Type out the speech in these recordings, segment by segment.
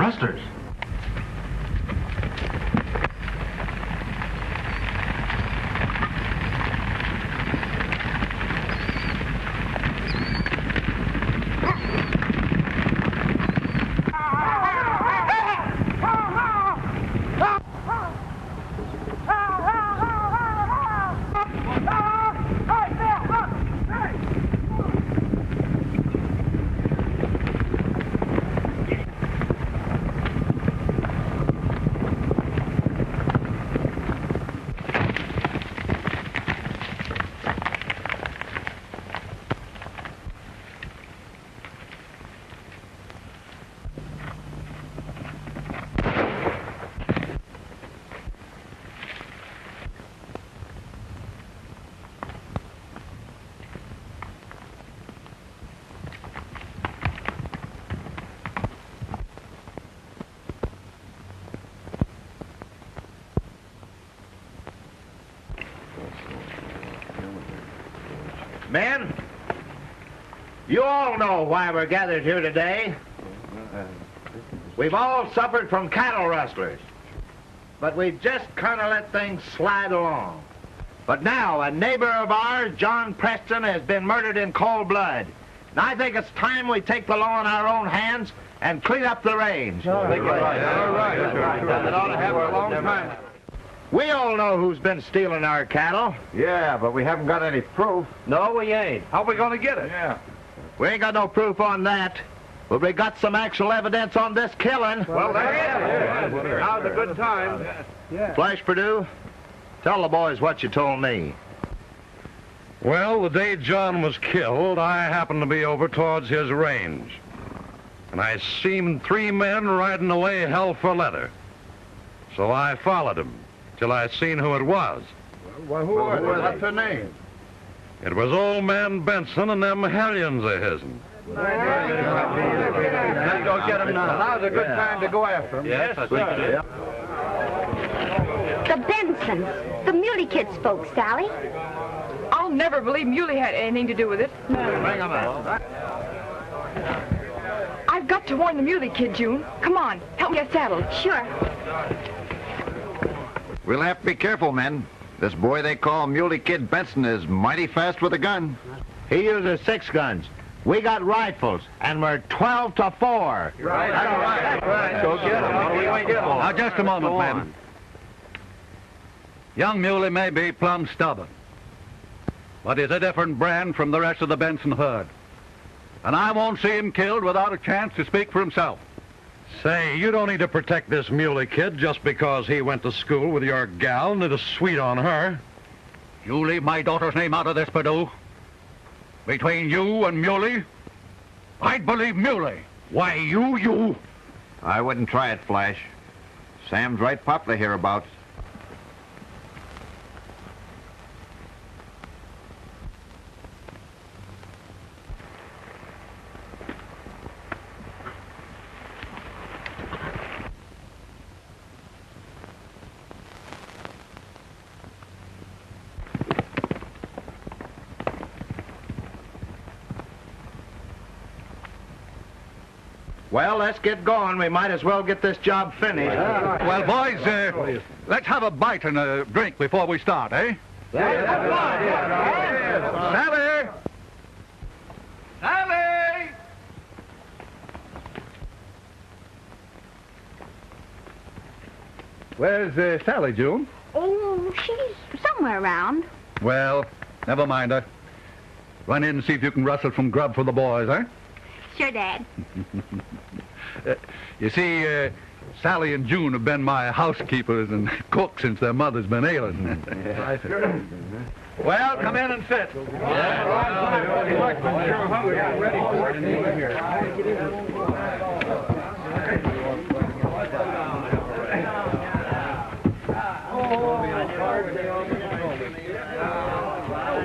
rustlers. Men, you all know why we're gathered here today. We've all suffered from cattle rustlers, but we've just kind of let things slide along. But now, a neighbor of ours, John Preston, has been murdered in cold blood. And I think it's time we take the law in our own hands and clean up the range. That ought to happen a long time. We all know who's been stealing our cattle. Yeah, but we haven't got any proof. No, we ain't. How are we going to get it? Yeah. We ain't got no proof on that, but we got some actual evidence on this killing. Well, that's it. Now's a good time. Yeah. Flash Purdue, tell the boys what you told me. Well, the day John was killed, I happened to be over towards his range. And I seen 3 men riding away hell for leather. So I followed them till I seen who it was. Well, who are they? What's their name? It was old man Benson and them hellions of his'n. Let's go get them now. Now's a good time to go after them. Yes, I think so. The Bensons, the Muley Kids folks, Sally. I'll never believe Muley had anything to do with it. Bring them out. I've got to warn the Muley Kid, June. Come on, help me get saddled. Sure. We'll have to be careful, men. This boy they call Muley Kid Benson is mighty fast with a gun. He uses 6 guns. We got rifles, and we're 12 to 4. Right. That's right. Go get them. What do we going to get them? Now, just a moment, men. Young Muley may be plumb stubborn, but he's a different brand from the rest of the Benson herd. And I won't see him killed without a chance to speak for himself. Say, you don't need to protect this Muley kid just because he went to school with your gal and did a sweet on her. You leave my daughter's name out of this, Purdue. Between you and Muley, I'd believe Muley. Why, you... I wouldn't try it, Flash. Sam's right popular hereabouts. Well, let's get going. We might as well get this job finished. Well, boys, let's have a bite and a drink before we start, eh? Sally! Sally! Where's Sally, June? Oh, she's somewhere around. Well, never mind her. Run in and see if you can rustle some grub for the boys, eh? Sure, Dad. You see, Sally and June have been my housekeepers and cooks since their mother's been ailing. Well, come in and sit. Oh,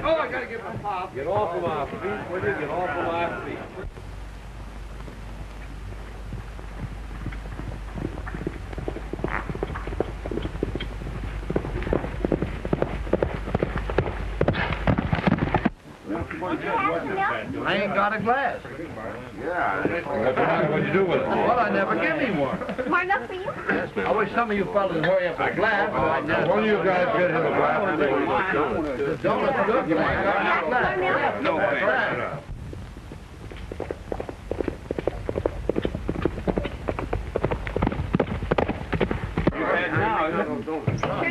I gotta get my pop. Get off of my feet, will you? Get off of my feet. I ain't got a glass. Yeah, What'd you do with it? Well, I never give him one. Smart enough for you? I wish some of you fellas would hurry up with the glass. One of you guys get him a glass. The donut's good. You might got a glass. No,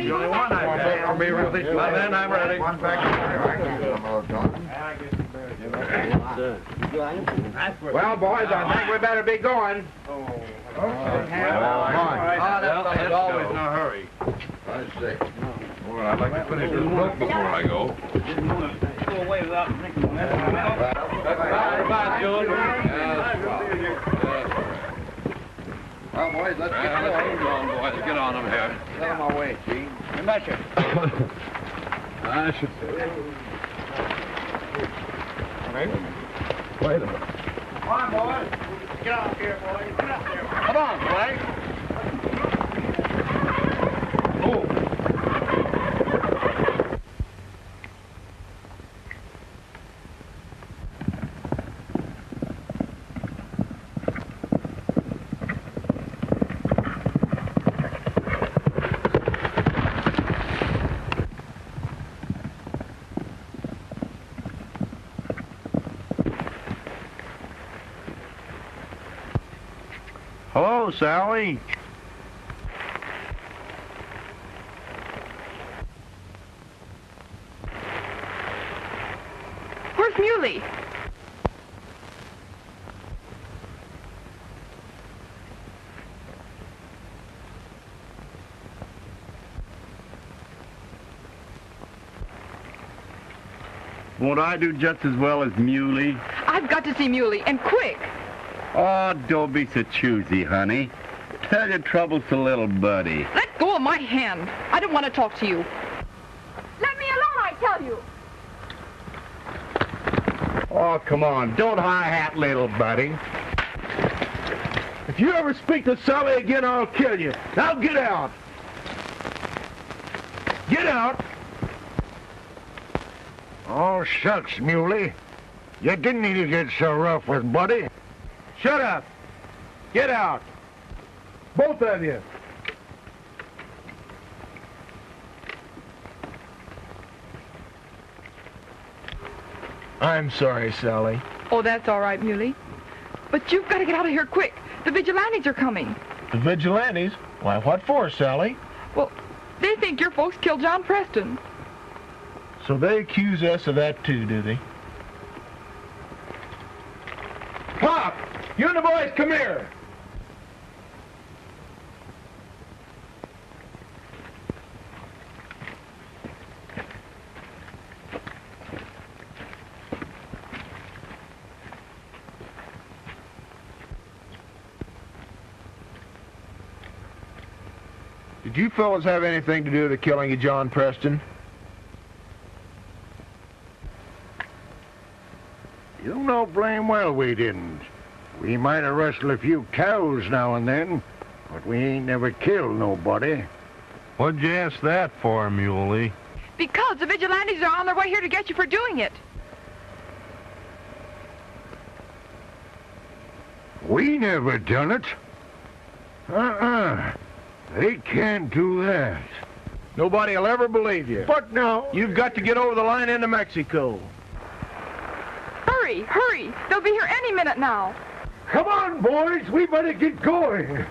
The only one I have. For me, Ruthie. My man, I'm ready. One back Well, boys, I think we better be going. Come That fella's always in a hurry. I see. Well, I'd like to finish this milk before I go. Go away without thinking. Bye, June. Well, boys, let's get Let's going. go on, boys. Get on them here. Tell them our way, Gene. You betcha. I should say. Wait a minute. Come on, boys. Get off here, boys. Get up there. Come on, Frank. Hello, Sally. Where's Muley? Won't I do just as well as Muley? I've got to see Muley, and quick. Oh, don't be so choosy, honey. Tell your troubles to little buddy. Let go of my hand. I don't want to talk to you. Let me alone, I tell you. Oh, come on. Don't hi-hat little buddy. If you ever speak to Sally again, I'll kill you. Now get out. Get out. Oh, shucks, Muley. You didn't need to get so rough with Buddy. Shut up. Get out. Both of you. I'm sorry, Sally. Oh, that's all right, Muley. But you've got to get out of here quick. The vigilantes are coming. The vigilantes? Why, what for, Sally? Well, they think your folks killed John Preston. So they accuse us of that too, do they? Pop! You and the boys, come here! Did you fellas have anything to do with the killing of John Preston? You know blame well we didn't. We might have rustled a few cows now and then, but we ain't never killed nobody. What'd you ask that for, Muley? Because the vigilantes are on their way here to get you for doing it. We never done it. They can't do that. Nobody'll ever believe you. But now... You've got to get over the line into Mexico. Hurry, hurry. They'll be here any minute now. Come on, boys. We better get going.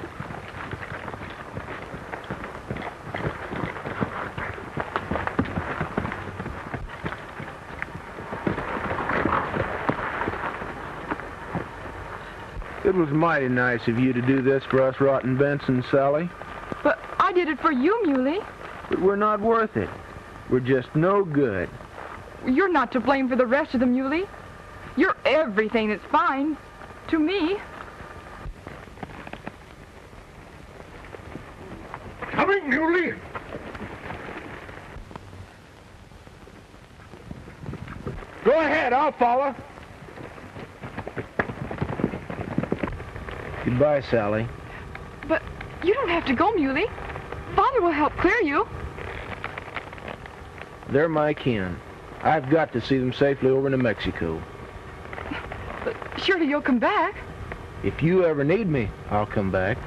It was mighty nice of you to do this for us rotten Benson, Sally. But I did it for you, Muley. But we're not worth it. We're just no good. You're not to blame for the rest of them, Muley. You're everything that's fine. To me. Coming, Muley. Go ahead, I'll follow. Goodbye, Sally. But you don't have to go, Muley. Father will help clear you. They're my kin. I've got to see them safely over to Mexico. But surely you'll come back. If you ever need me, I'll come back.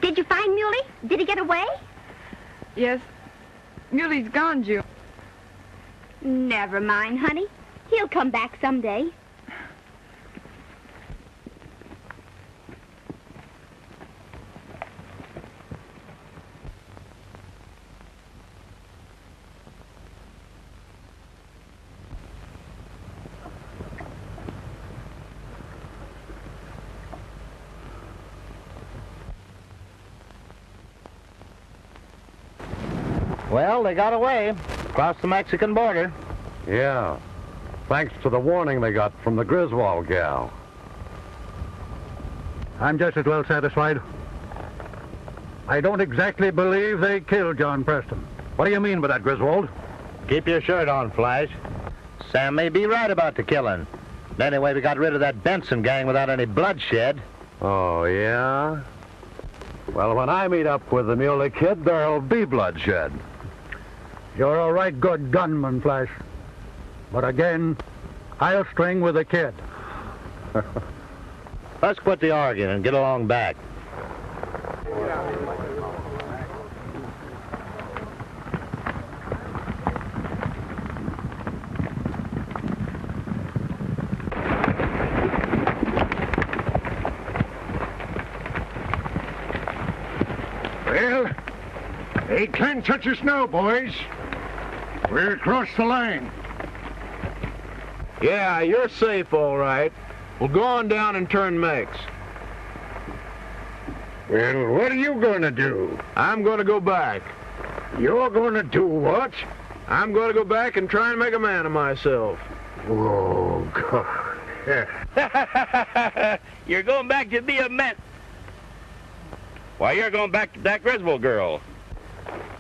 Did you find Muley? Did he get away? Yes. Muley's gone, June. Never mind, honey. He'll come back someday. Well, they got away. Across the Mexican border. Yeah. Thanks to the warning they got from the Griswold gal. I'm just as well satisfied. I don't exactly believe they killed John Preston. What do you mean by that, Griswold? Keep your shirt on, Flash. Sam may be right about the killing. Anyway, we got rid of that Benson gang without any bloodshed. Oh, yeah? Well, when I meet up with the Muley Kid, there'll be bloodshed. You're a right good gunman, Flash. But again, I'll string with the kid. Let's quit the arguing and get along back. Well, they can't touch us now, boys. We're across the line. Yeah, you're safe, all right. We'll go on down and turn Mex. Well, what are you gonna do? I'm going to go back. You're gonna do what? I'm going to go back and try and make a man of myself. Oh, God. You're going back to be a man. Why, you're going back to that Griswold girl.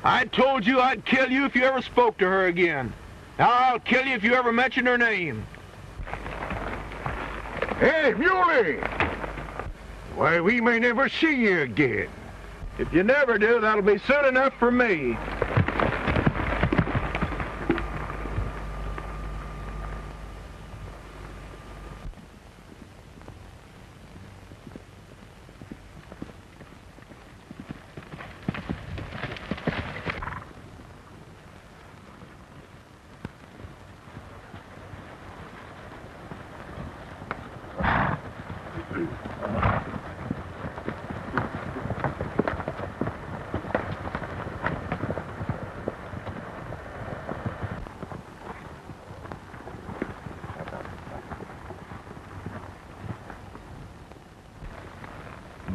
I told you I'd kill you if you ever spoke to her again. Now I'll kill you if you ever mention her name. Hey, Muley! Why, we may never see you again. If you never do, that'll be soon enough for me.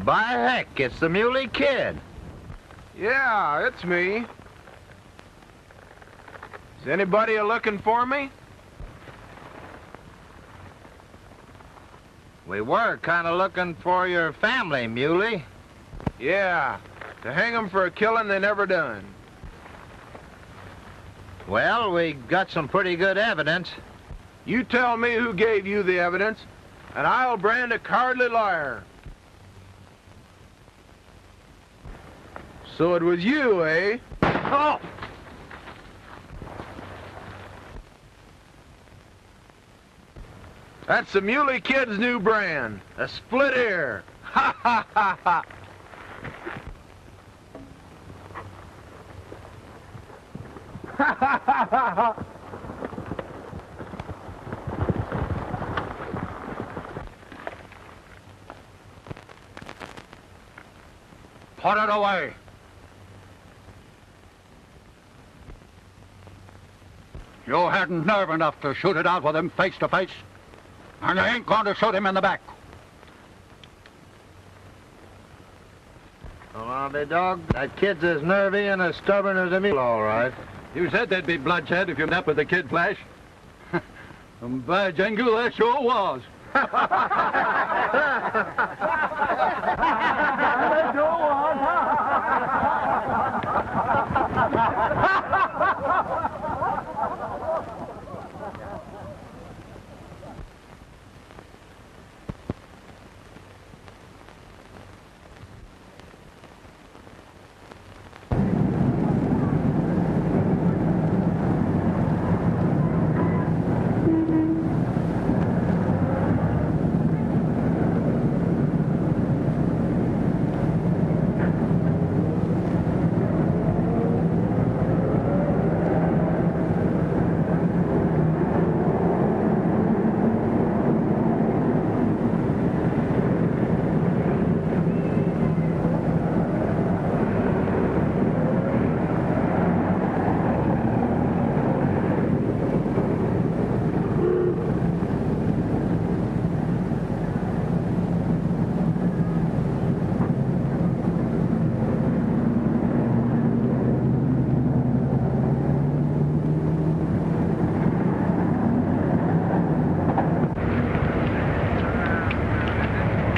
By heck, it's the Muley Kid. Yeah, it's me. Is anybody looking for me? We were kind of looking for your family, Muley. Yeah, to hang 'em for a killing they never done. Well, we got some pretty good evidence. You tell me who gave you the evidence, and I'll brand a cowardly liar. So it was you, eh? Oh! That's the Muley Kid's new brand, a split ear. Ha ha ha ha! Ha ha ha ha ha! Put it away. You hadn't nerve enough to shoot it out with him face to face, and you ain't going to shoot him in the back. Well, I'll be dogged. That kid's as nervy and as stubborn as a mule, all right. You said there'd be bloodshed if you met up with the kid, Flash. And by jingle, that sure was.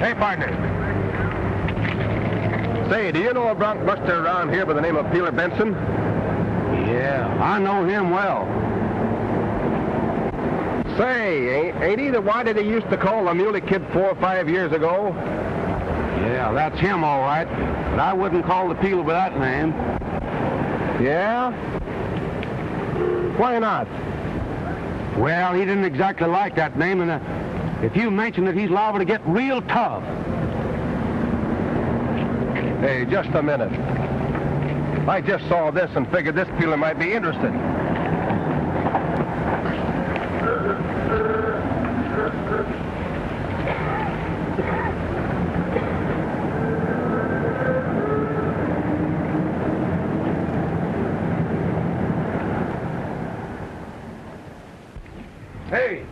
Hey, partner. Say, do you know a bronc buster around here by the name of Peeler Benson? Yeah, I know him well. Say, ain't he the whitey they used to call the Muley Kid 4 or 5 years ago? Yeah, that's him, all right. But I wouldn't call the Peeler by that name. Yeah? Why not? Well, he didn't exactly like that name, and if you mention it, he's liable to get real tough. Hey, just a minute. I just saw this and figured this Peeler might be interested. Hey!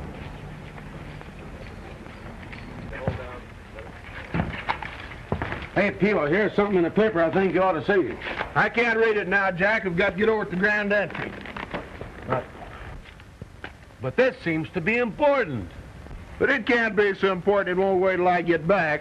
Hey, Peeler, here's something in the paper I think you ought to see. I can't read it now, Jack. I've got to get over to the grand entry. But this seems to be important. But it can't be so important it won't wait till I get back.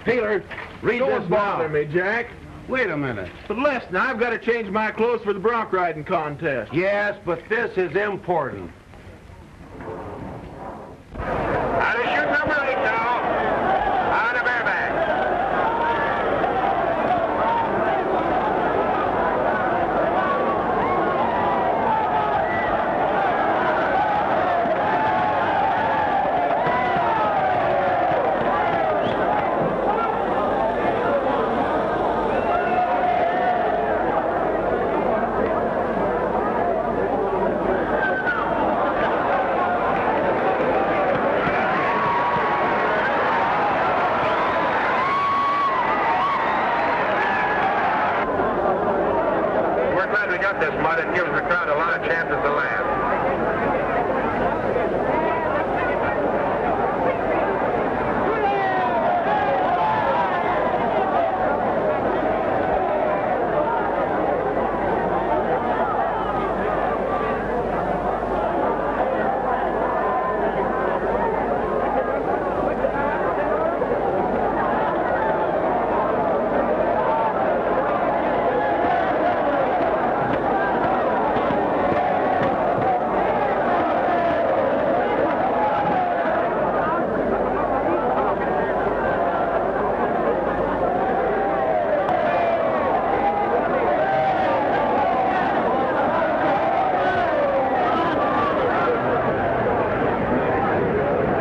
Peeler, read Don't this bother now. me, Jack. Wait a minute. But listen, I've got to change my clothes for the bronc riding contest. Yes, but this is important. Out of chute number 8 now. Out of bareback. We're glad we got this mud. It gives the crowd a lot of chances to laugh.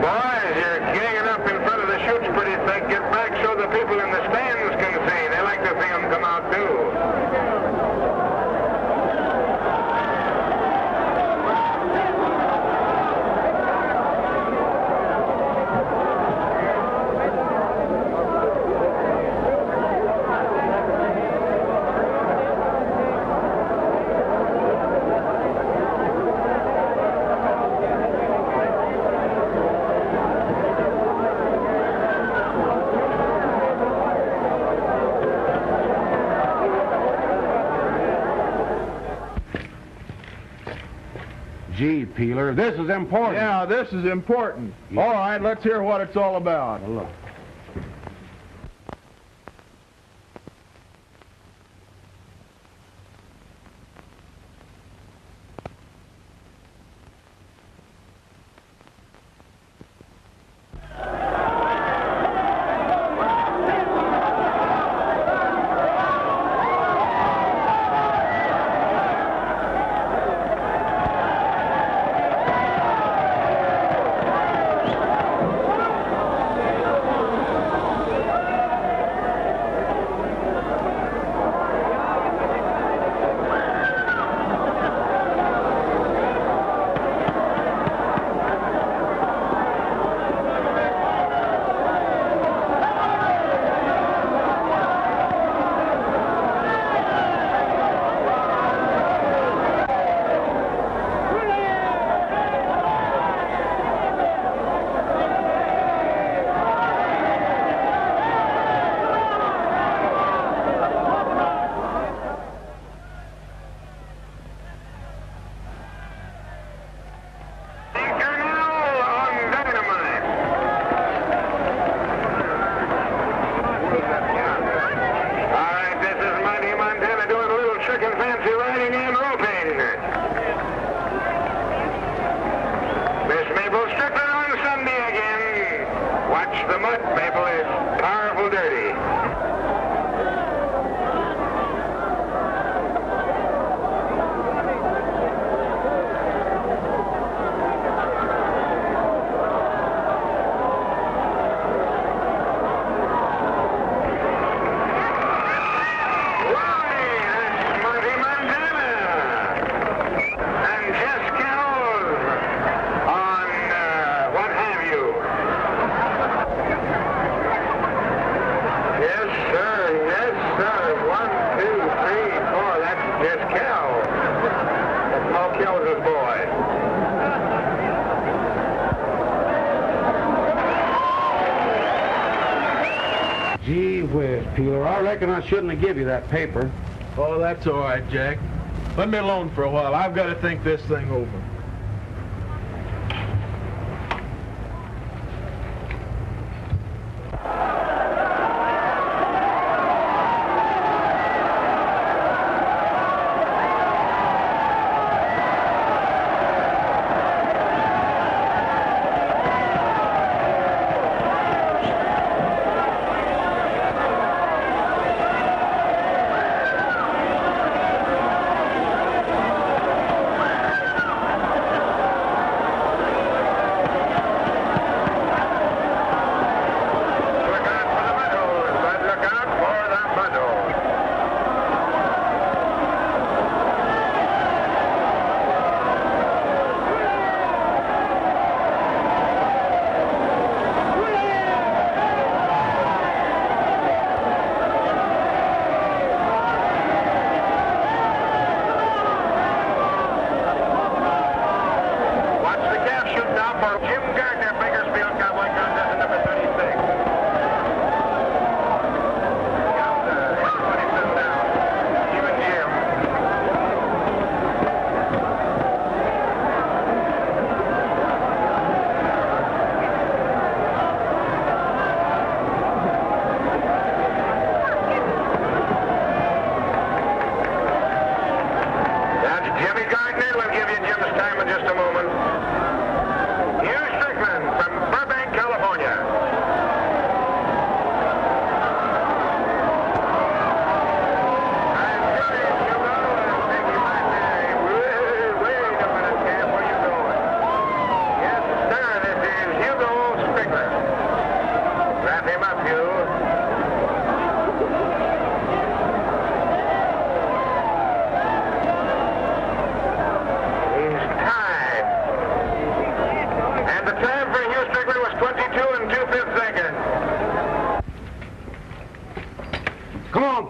Boys, you're ganging up in front of the chutes pretty thick. Get back so the people in the stands can see. They like to see them come out, too. Gee, Peeler, this is important. Yeah, this is important. All right, let's hear what it's all about. Look. The mud maple is powerful dirty. Gee whiz, Peeler, I reckon I shouldn't have given you that paper. Oh, that's all right, Jack. Let me alone for a while. I've got to think this thing over. for Jim Gardner, Bakersfield Cowboy Contest number 36.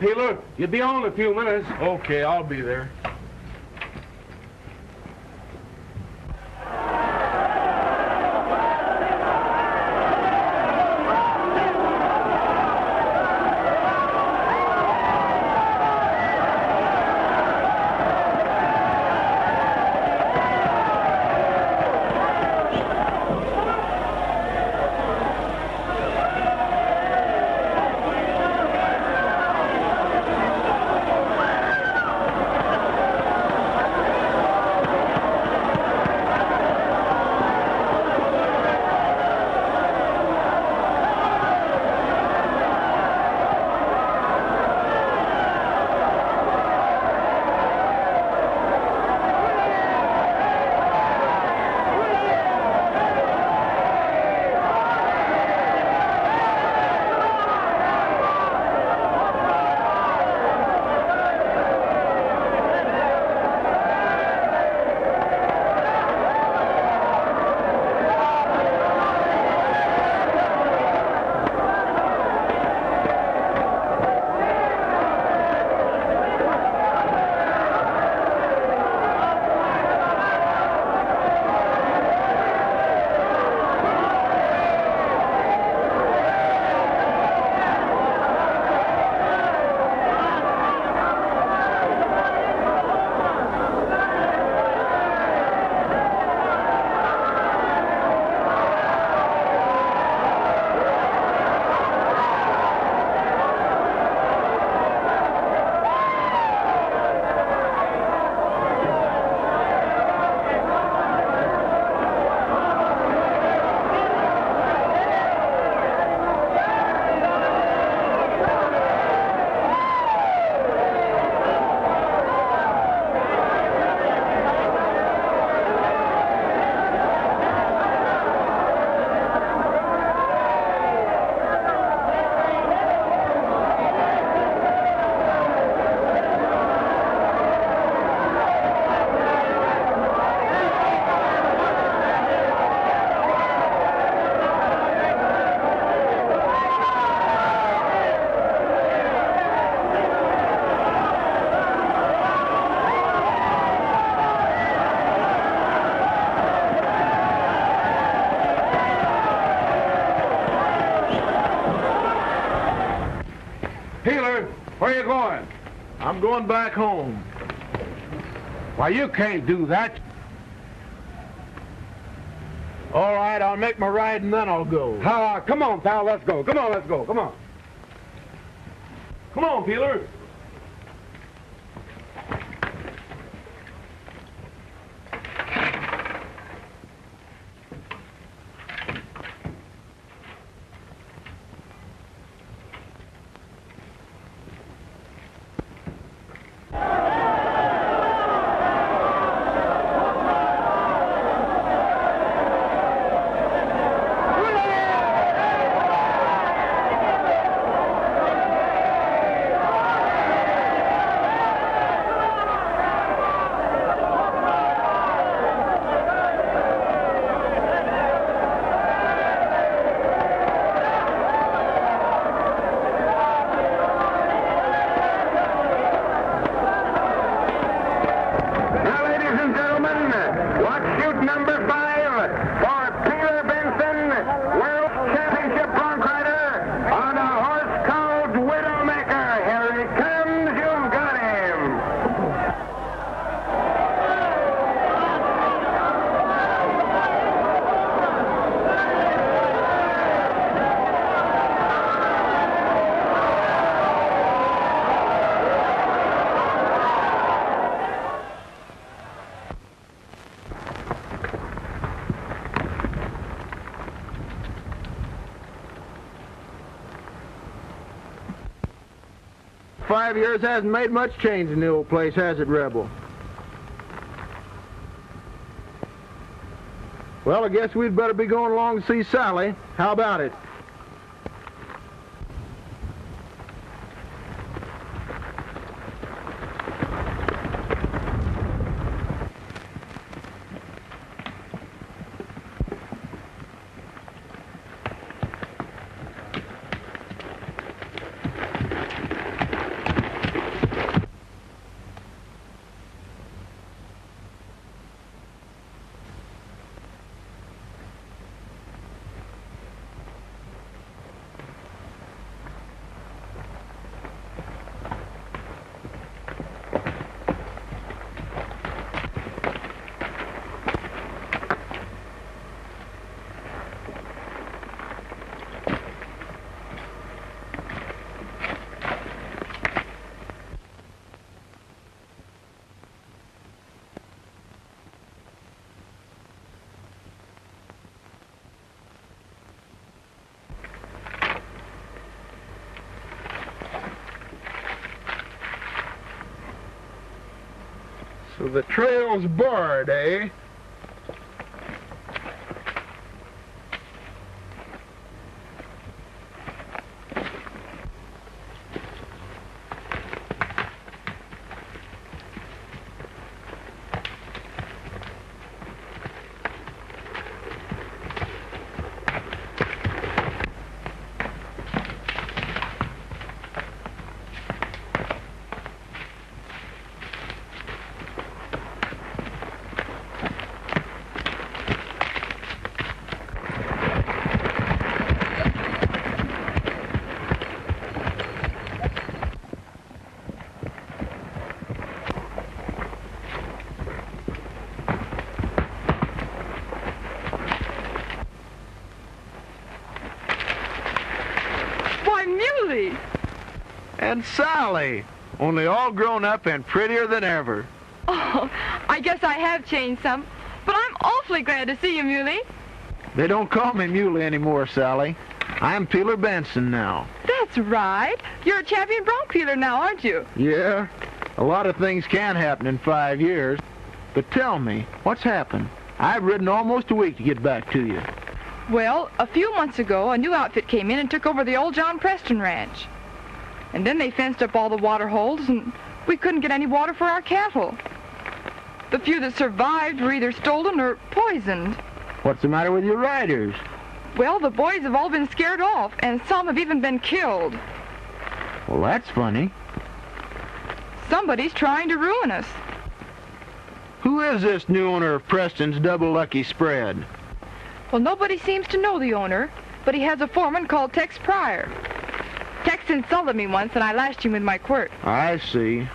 Peeler. You'll be on in a few minutes. Okay, I'll be there. Peeler, where are you going? I'm going back home. Why, you can't do that. All right, I'll make my ride and then I'll go. Come on, pal, let's go. Come on, let's go. Come on. Come on, Peeler. 5 years hasn't made much change in the old place, has it, Rebel? Well, I guess we'd better be going along to see Sally. How about it? So the trail's barred, eh? And Sally, only all grown up and prettier than ever. Oh, I guess I have changed some, but I'm awfully glad to see you, Muley. They don't call me Muley anymore, Sally. I'm Peeler Benson now. That's right. You're a champion bronc peeler now, aren't you? Yeah, a lot of things can happen in 5 years. But tell me, what's happened? I've ridden almost a week to get back to you. Well, a few months ago, a new outfit came in and took over the old John Preston ranch. And then they fenced up all the water holes, and we couldn't get any water for our cattle. The few that survived were either stolen or poisoned. What's the matter with your riders? Well, the boys have all been scared off, and some have even been killed. Well, that's funny. Somebody's trying to ruin us. Who is this new owner of Preston's Double Lucky Spread? Well, nobody seems to know the owner, but he has a foreman called Tex Pryor. Tex insulted me once, and I lashed him with my quirt. I see.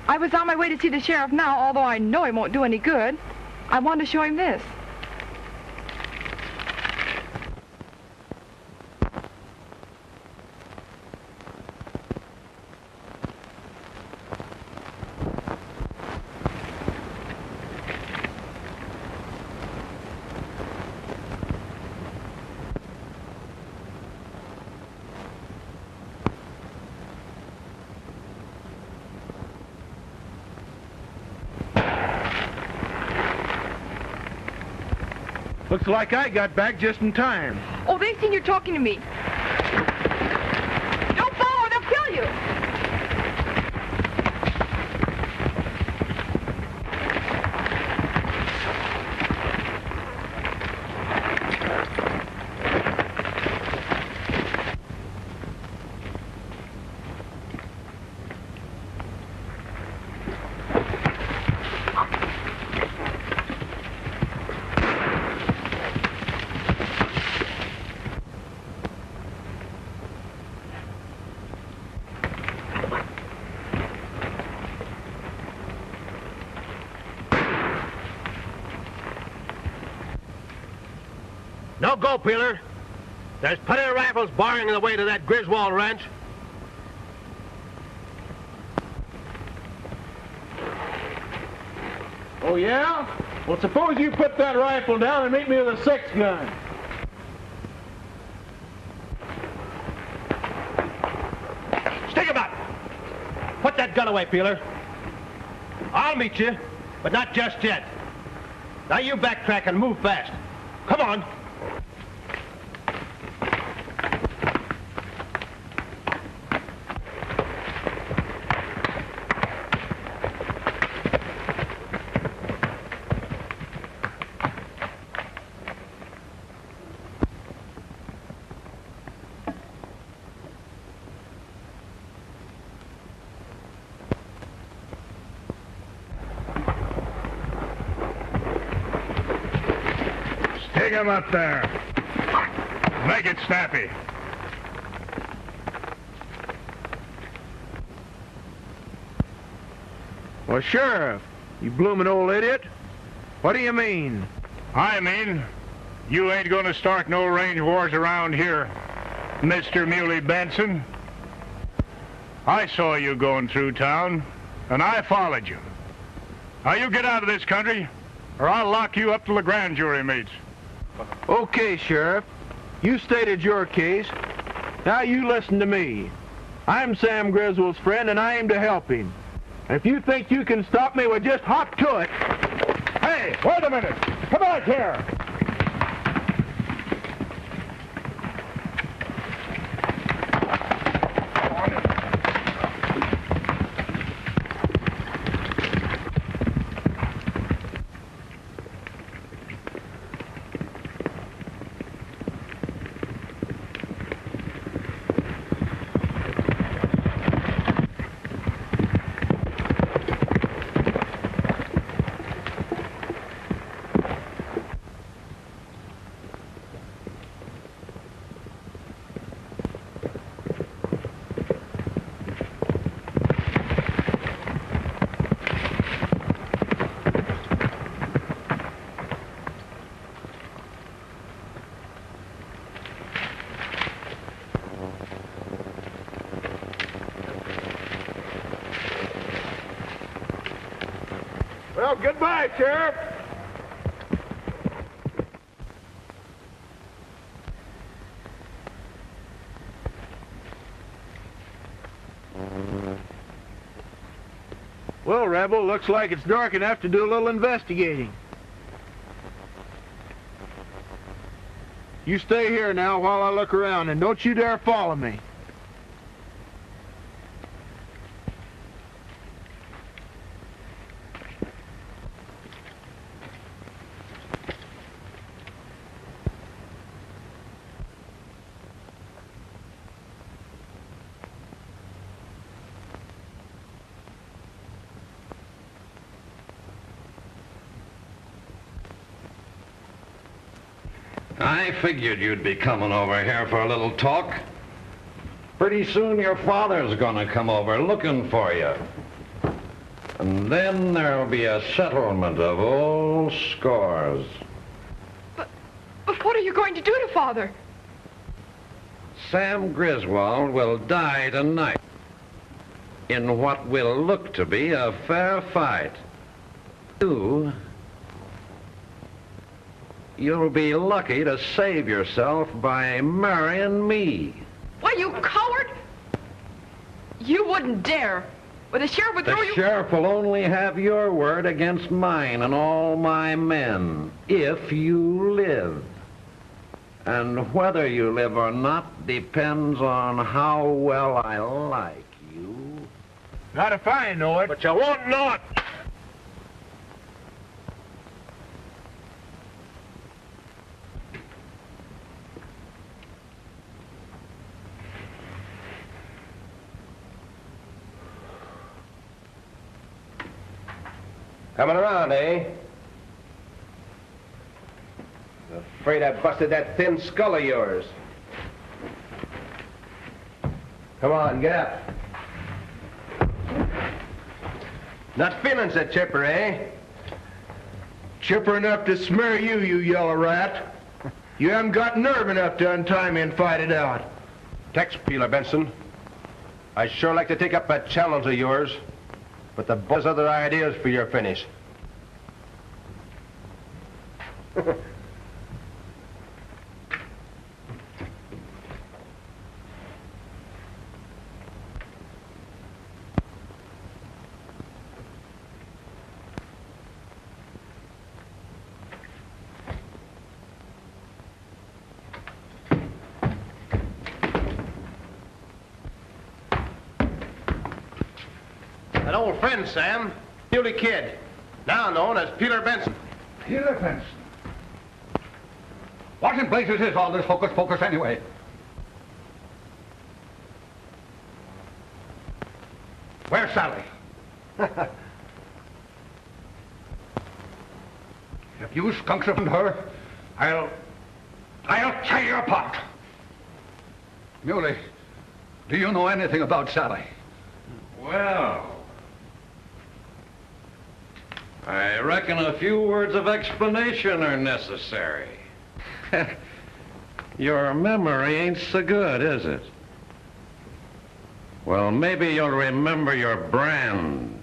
I was on my way to see the sheriff now, although I know it won't do any good. I want to show him this. Looks like I got back just in time. Oh, they've seen you talking to me. Don't follow, they'll kill you. No go, Peeler. There's plenty of rifles barring the way to that Griswold ranch. Oh, yeah? Well, suppose you put that rifle down and meet me with a 6-gun. gun away, Peeler. I'll meet you, but not just yet. Now you backtrack and move fast. Come on. Take him up there. Make it snappy. Well, Sheriff, you bloomin' old idiot. What do you mean? I mean, you ain't gonna start no range wars around here, Mr. Muley Benson. I saw you going through town, and I followed you. Now you get out of this country, or I'll lock you up till the grand jury meets. Okay, Sheriff. You stated your case. Now you listen to me. I'm Sam Griswold's friend, and I aim to help him. If you think you can stop me, well, just hop to it. Hey, wait a minute. Come back here. Well, goodbye, Sheriff. Well, Rebel, looks like it's dark enough to do a little investigating. You stay here now while I look around, and don't you dare follow me. I figured you'd be coming over here for a little talk. Pretty soon your father's gonna come over looking for you. And then there'll be a settlement of old scores. But what are you going to do to Father? Sam Griswold will die tonight in what will look to be a fair fight. You'll be lucky to save yourself by marrying me. Why, you coward! You wouldn't dare. Well, the sheriff would throw you... The sheriff will only have your word against mine and all my men, if you live. And whether you live or not depends on how well I like you. Not if I know it. But you won't know it. Coming around, eh? Afraid I busted that thin skull of yours. Come on, get up. Not feeling so chipper, eh? Chipper enough to smear you, you yellow rat. You haven't got nerve enough to untie me and fight it out. Tex Peeler, Benson. I'd sure like to take up that challenge of yours, but the boss has other ideas for your finish. old friend, Sam. Muley Kid, now known as Peeler Benson. Peeler Benson? What in blazes is all this hocus pocus anyway? Where's Sally? If you skunks up her, I'll tear you apart. Muley, do you know anything about Sally? Well, I reckon a few words of explanation are necessary. Your memory ain't so good, is it? Well, maybe you'll remember your brand.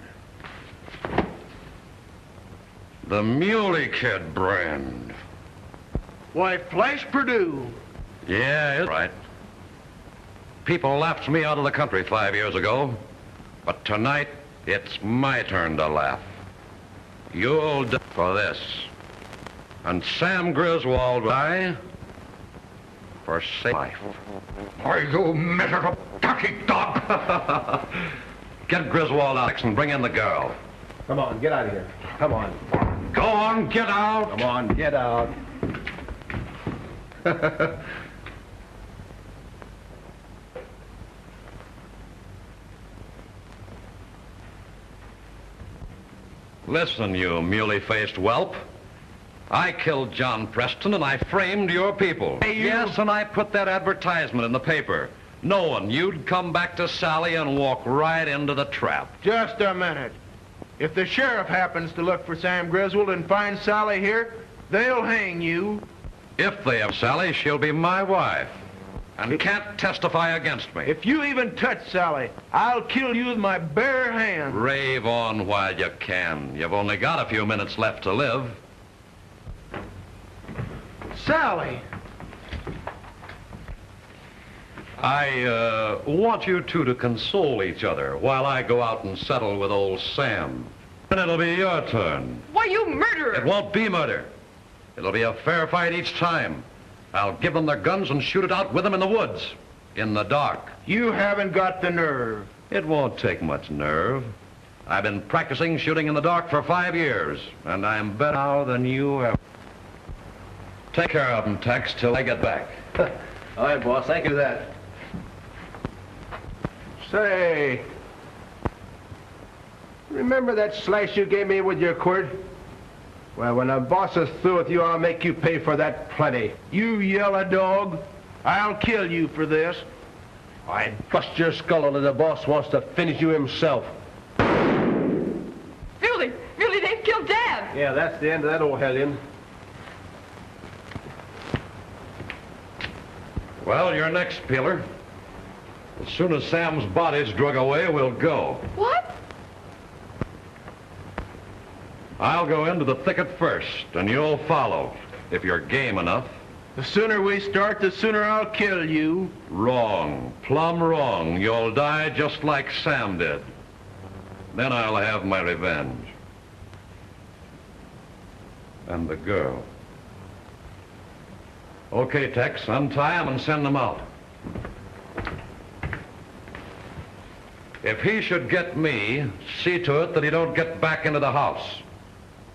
The Muley Kid brand. Why, Flash Purdue. Yeah, it's right. People laughed me out of the country 5 years ago, but tonight it's my turn to laugh. You'll die for this. And Sam Griswold will die for saving life. Why, you miserable dirty dog! Get Griswold out and bring in the girl. Come on, get out of here. Come on. Go on, get out. Come on, get out. Listen, you muley-faced whelp. I killed John Preston and I framed your people. Hey, you... Yes, and I put that advertisement in the paper, knowing you'd come back to Sally and walk right into the trap. Just a minute. If the sheriff happens to look for Sam Griswold and finds Sally here, they'll hang you. If they have Sally, she'll be my wife and can't testify against me. If you even touch Sally, I'll kill you with my bare hands. Rave on while you can. You've only got a few minutes left to live. Sally! I want you two to console each other while I go out and settle with old Sam. And it'll be your turn. Why, you murderer! It won't be murder. It'll be a fair fight each time. I'll give them their guns and shoot it out with them in the woods, in the dark. You haven't got the nerve. It won't take much nerve. I've been practicing shooting in the dark for 5 years, and I'm better now than you ever. Take care of them, Tex, till I get back. All right, boss, thank you for that. Say, remember that slice you gave me with your quirt? Well, when the boss is through with you, I'll make you pay for that plenty. You yellow dog. I'll kill you for this. I'd bust your skull until the boss wants to finish you himself. Muley, they've killed Dad. Yeah, that's the end of that old hellion. Well, you're next, Peeler. As soon as Sam's body's drug away, we'll go. What? I'll go into the thicket first, and you'll follow, if you're game enough. The sooner we start, the sooner I'll kill you. Wrong. Plumb wrong. You'll die just like Sam did. Then I'll have my revenge. And the girl. Okay, Tex, untie him and send them out. If he should get me, see to it that he don't get back into the house.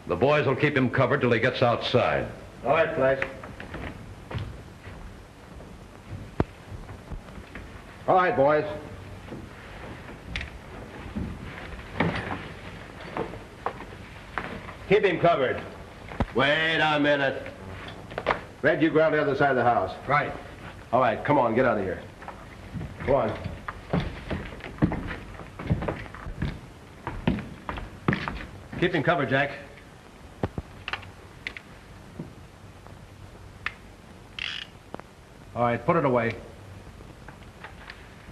The boys will keep him covered till he gets outside. All right, Flash. All right, boys. Keep him covered. Wait a minute. Red, you go around the other side of the house. Right. All right, come on, get out of here. Go on. Keep him covered, Jack. All right, put it away.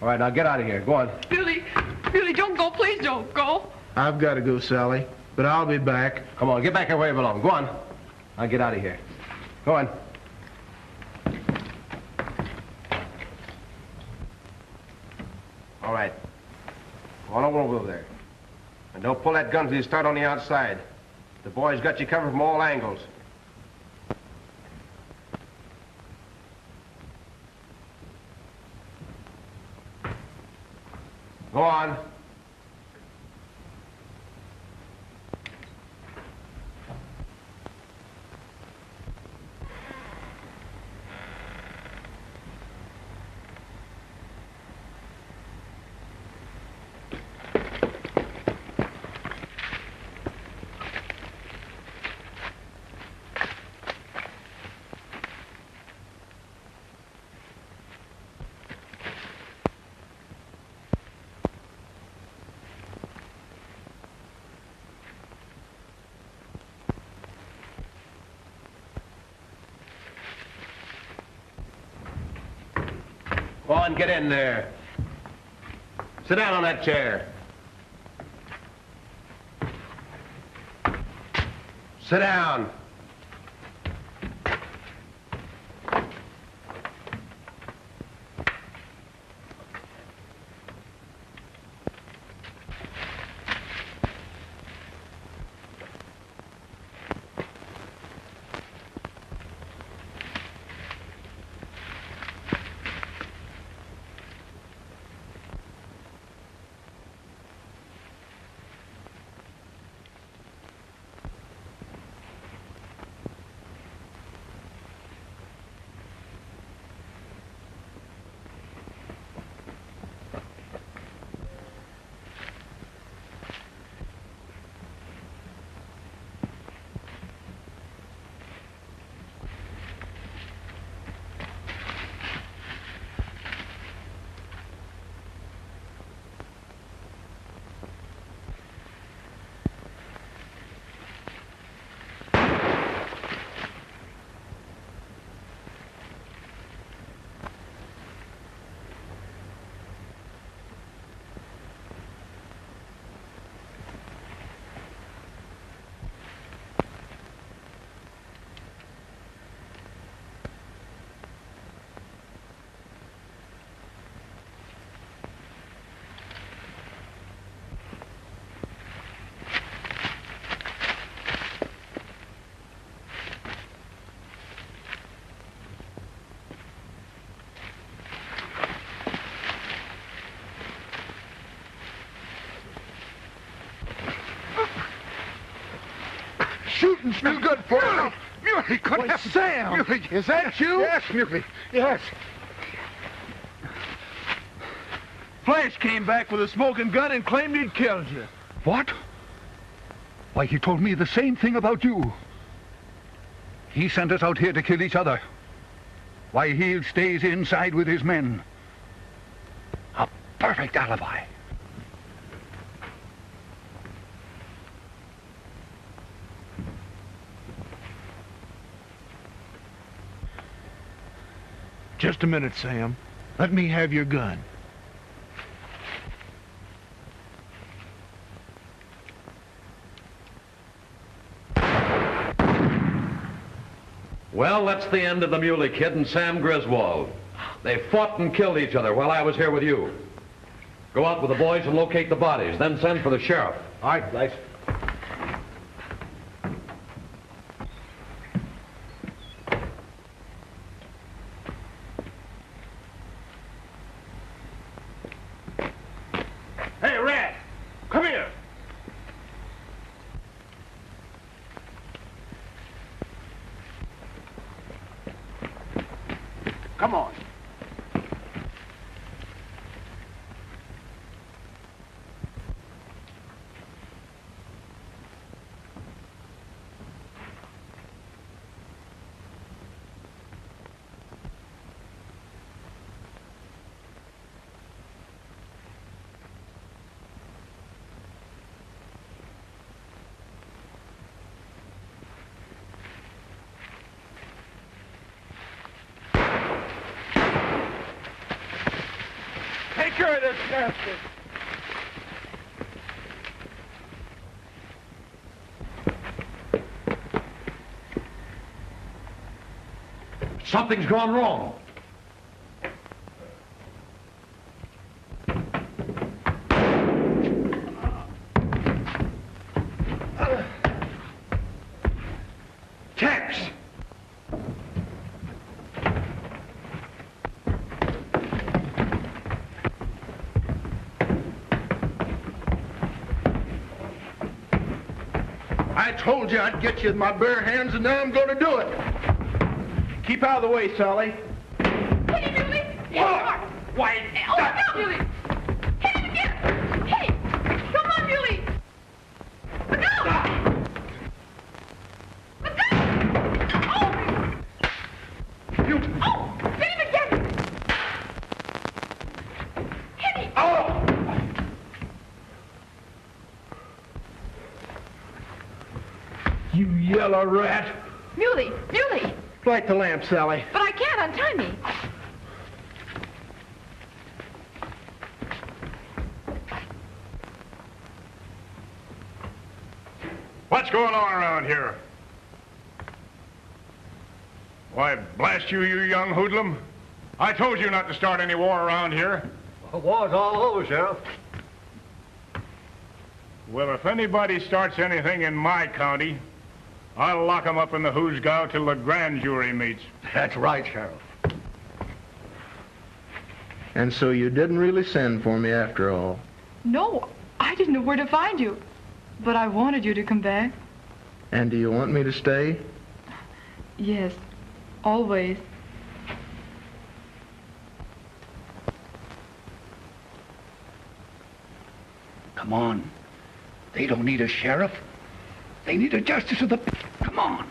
All right, now get out of here. Go on. Muley, don't go. Please don't go. I've got to go, Sally, but I'll be back. Come on, get back where you belong. Go on. Now get out of here. Go on. All right. Go on over there. And don't pull that gun till you start on the outside. The boys got you covered from all angles. Go on. Go on, get in there. Sit down on that chair. Sit down. Shooting's no good for you. Muley, wait, Sam! Muley, is that you? Yes, Muley, yes. Flash came back with a smoking gun and claimed he'd killed you. What? Why, he told me the same thing about you. He sent us out here to kill each other. Why, he stays inside with his men. A perfect alibi. Just a minute, Sam. Let me have your gun. Well, that's the end of the Muley Kid and Sam Griswold. They fought and killed each other while I was here with you. Go out with the boys and locate the bodies, then send for the sheriff. All right, Flash. Hey, Red, come here. Come on. Take care of this bastard. Something's gone wrong. Tex! I told you I'd get you with my bare hands, and now I'm going to do it. Keep out of the way, Sally. Hit him, Muley! What? Why? Oh, no, Muley! Hit him again! Hey! Come on, Muley! Look out! Look out! Oh! You... Oh! Hit him again! Hit him! Oh! You yellow rat. Muley! Muley! Light the lamp, Sally. But I can't untie me. What's going on around here? Why, blast you, you young hoodlum. I told you not to start any war around here. The war's all over, Sheriff. Well, if anybody starts anything in my county, I'll lock 'em up in the hoosgow till the grand jury meets. That's right, Sheriff. And so you didn't really send for me after all? No, I didn't know where to find you. But I wanted you to come back. And do you want me to stay? Yes, always. Come on. They don't need a sheriff. They need a justice of the peace. Come on.